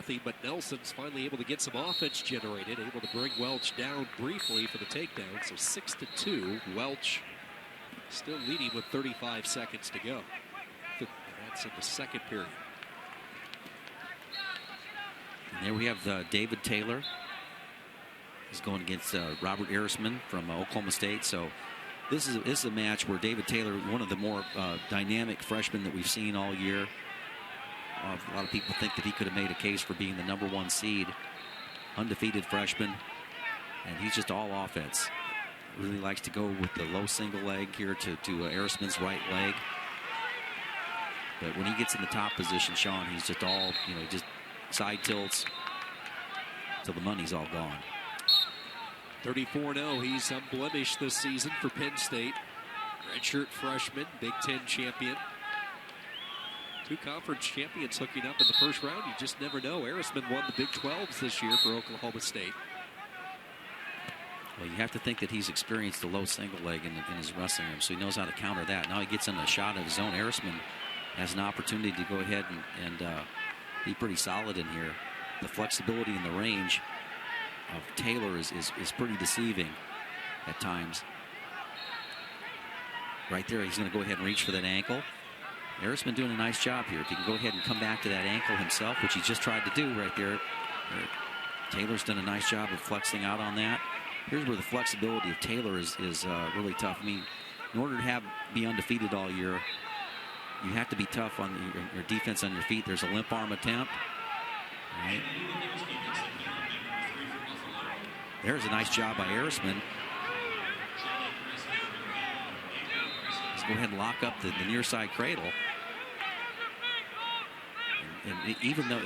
2-0, but Nelson's finally able to get some offense generated, able to bring Welch down briefly for the takedown. So 6-2. Welch still leading with 35 seconds to go. That's in the second period. And there we have David Taylor. He's going against Robert Erisman from Oklahoma State. So this is a match where David Taylor, one of the more dynamic freshmen that we've seen all year. A lot of people think that he could have made a case for being the #1 seed. Undefeated freshman. And he's just all offense. Really likes to go with the low single leg here to Erisman's right leg. But when he gets in the top position, Sean, he's just all, just side tilts till the money's all gone. 34-0. He's unblemished this season for Penn State. Redshirt freshman, Big Ten champion. 2 conference champions hooking up in the first round. You just never know. Erisman won the Big 12s this year for Oklahoma State. Well, you have to think that he's experienced the low single leg in his wrestling room, so he knows how to counter that. Now he gets in a shot of his own. Erisman has an opportunity to go ahead and be pretty solid in here. The flexibility and the range of Taylor is pretty deceiving at times. Right there, he's going to go ahead and reach for that ankle. Erisman doing a nice job here. If he can go ahead and come back to that ankle himself, which he just tried to do right there. Taylor's done a nice job of flexing out on that. Here's where the flexibility of Taylor is really tough. I mean, in order to be undefeated all year, you have to be tough on your defense on your feet. There's a limp arm attempt. All right. There's a nice job by Erisman. Let's go ahead and lock up the near side cradle. And even though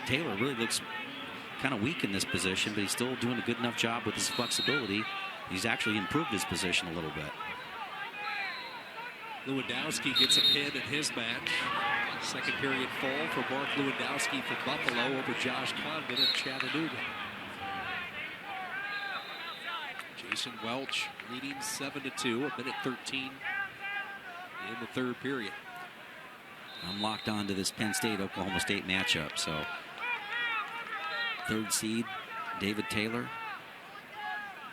Taylor really looks kind of weak in this position, but he's still doing a good enough job with his flexibility. He's actually improved his position a little bit. Lewandowski gets a pin in his match. Second period fall for Mark Lewandowski from Buffalo over Josh Condon of Chattanooga. Jason Welch leading 7-2, 1:13 in the third period. I'm locked on to this Penn State-Oklahoma State matchup. So, third seed, David Taylor.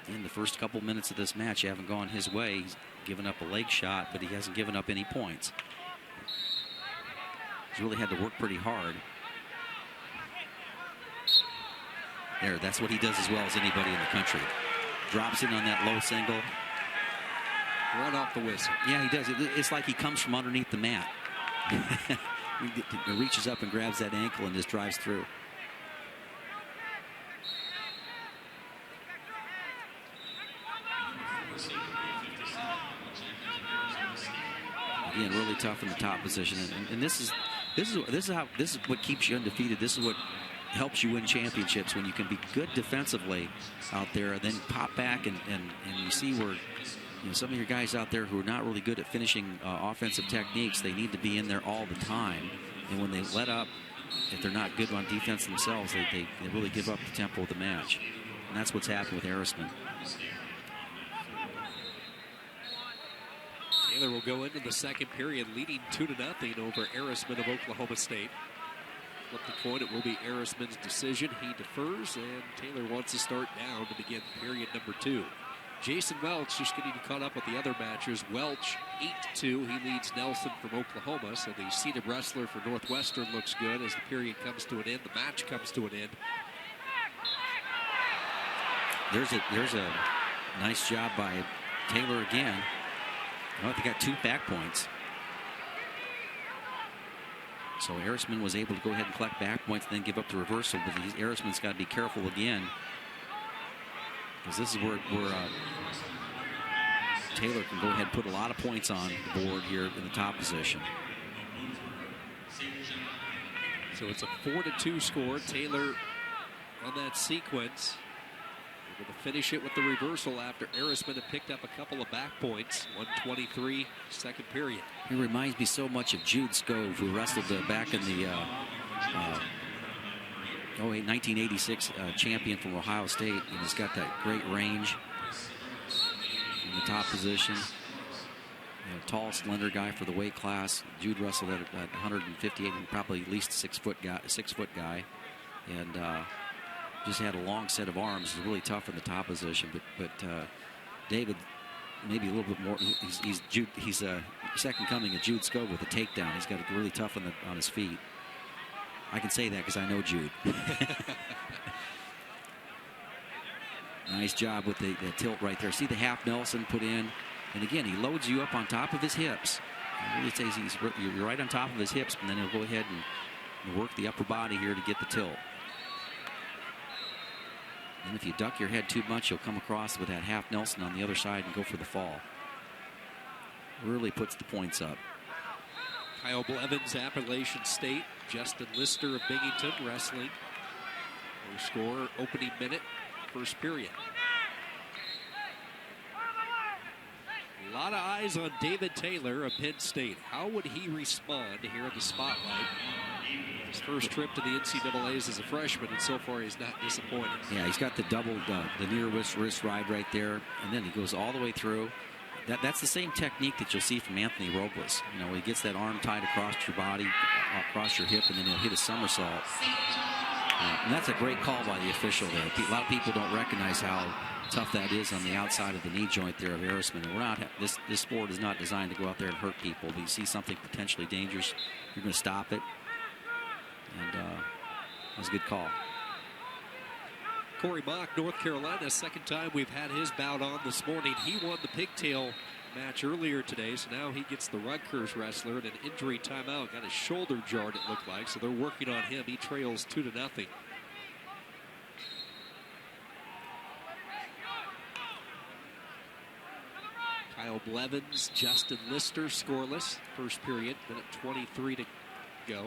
In the first couple minutes of this match, haven't gone his way. He's given up a leg shot, but he hasn't given up any points. He's really had to work pretty hard. There, that's what he does as well as anybody in the country. Drops in on that low single. Run off the whistle. Yeah, he does. It's like he comes from underneath the mat. He reaches up and grabs that ankle and just drives through. Again, really tough in the top position, and this is what keeps you undefeated. This is what helps you win championships, when you can be good defensively out there, and then pop back and you see where some of your guys out there who are not really good at finishing offensive techniques, they need to be in there all the time, and when they let up, if they're not good on defense themselves, they really give up the tempo of the match, and that's what's happened with Erisman. Taylor will go into the second period leading 2-0 over Erisman of Oklahoma State. Flip the coin, it will be Erisman's decision. He defers, and Taylor wants to start down to begin period number 2. Jason Welch just getting caught up with the other matches. Welch 8-2. He leads Nelson from Oklahoma, so the seeded wrestler for Northwestern looks good as the period comes to an end. The match comes to an end. There's a nice job by Taylor again. Well, they got 2 back points. So Erisman was able to go ahead and collect back points and then give up the reversal. But Erisman's got to be careful again, because this is where Taylor can go ahead and put a lot of points on the board here in the top position. So it's a 4-2 score. Taylor on that sequence, able to finish it with the reversal after Erisman had picked up a couple of back points. 1:23 second period. He reminds me so much of Jude Scove, who wrestled back in the 1986 champion from Ohio State. And he's got that great range in the top position. Tall, slender guy for the weight class. Jude wrestled at 158, and probably at least a 6 foot guy. and just had a long set of arms. He's really tough in the top position, but David maybe a little bit more. He's a second coming of Jude Scove with a takedown. He's got a really tough on his feet. I can say that because I know Jude. Nice job with the tilt right there. See the half Nelson put in, and again he loads you up on top of his hips. It really says you're right on top of his hips, and then he'll go ahead and work the upper body here to get the tilt. And if you duck your head too much, you'll come across with that half Nelson on the other side and go for the fall. Really puts the points up. Kyle Blevins, Appalachian State. Justin Lister of Binghamton, wrestling. No score, opening minute, first period. A lot of eyes on David Taylor of Penn State. How would he respond here in the spotlight? His first trip to the NCAAs as a freshman, and so far he's not disappointed. Yeah, he's got the double, the near wrist ride right there, and then he goes all the way through. That's the same technique that you'll see from Anthony Robles. You know, he gets that arm tied across your body, across your hip, and then he'll hit a somersault. And that's a great call by the official there. A lot of people don't recognize how tough that is on the outside of the knee joint there of Erisman. And we're not, this sport is not designed to go out there and hurt people. If you see something potentially dangerous, you're going to stop it. And that was a good call. Corey Mock, North Carolina, second time we've had his bout on this morning. He won the pigtail match earlier today, so now he gets the Rutgers wrestler in an injury timeout. Got his shoulder jarred, it looked like, so they're working on him. He trails 2-0. Kyle Blevins, Justin Lister, scoreless. First period, minute 23 to go.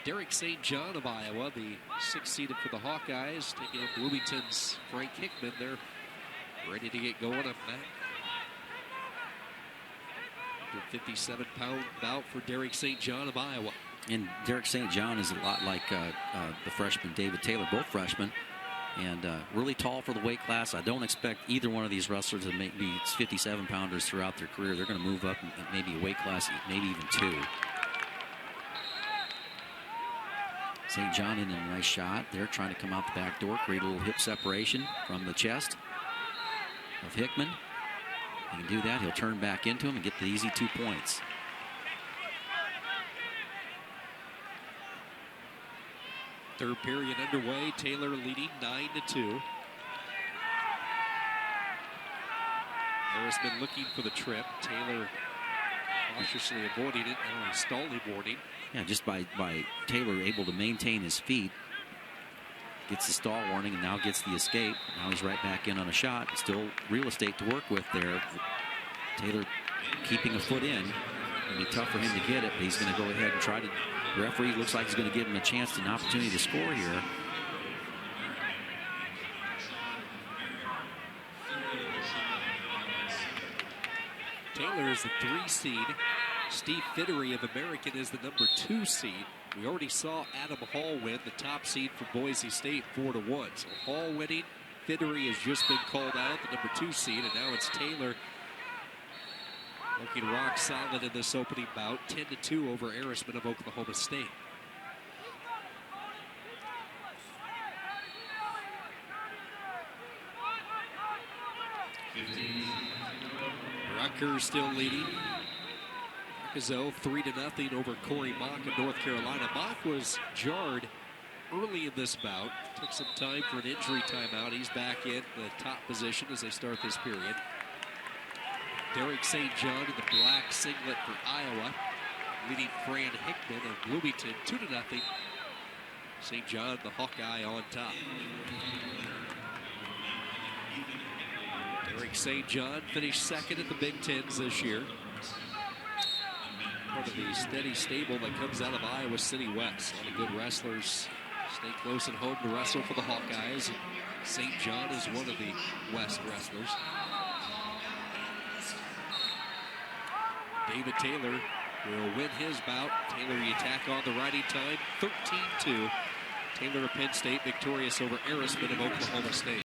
Derek St. John of Iowa, the 6th seeded for the Hawkeyes, taking up Bloomington's Frank Hickman. They're ready to get going up back. The 57-pound bout for Derek St. John of Iowa. And Derek St. John is a lot like the freshman David Taylor, both freshmen, and really tall for the weight class. I don't expect either one of these wrestlers to be 57-pounders throughout their career. They're going to move up maybe a weight class, maybe even two. St. John in a nice shot. They're trying to come out the back door, create a little hip separation from the chest of Hickman. He can do that. He'll turn back into him and get the easy 2 points. Third period underway. Taylor leading 9-2. Erisman looking for the trip. Taylor cautiously avoiding it. Now a stalling warning. Yeah, just by Taylor able to maintain his feet, gets the stall warning and now gets the escape. Now he's right back in on a shot. Still real estate to work with there. Taylor keeping a foot in. It'll be tough for him to get it, but he's going to go ahead and try to. The referee looks like he's going to give him a chance, an opportunity to score here. Taylor is the 3 seed. Steve Fittery of American is the number 2 seed. We already saw Adam Hall win, the top seed for Boise State, 4-1. So Hall winning, Fittery has just been called out, the number 2 seed, and now it's Taylor looking rock solid in this opening bout, 10-2 over Erisman of Oklahoma State. Rutgers still leading. Akazo 3-0 over Corey Mock of North Carolina. Mock was jarred early in this bout. Took some time for an injury timeout. He's back in the top position as they start this period. Derek St. John in the black singlet for Iowa, leading Fran Hickman of Bloomington 2-0. St. John, the Hawkeye, on top. Derek St. John finished second at the Big Tens this year. Part of the steady stable that comes out of Iowa City West. A lot of good wrestlers stay close at home to wrestle for the Hawkeyes. St. John is one of the West wrestlers. David Taylor will win his bout. Taylor, the attack on the riding time, 13-2. Taylor of Penn State victorious over Erisman of Oklahoma State.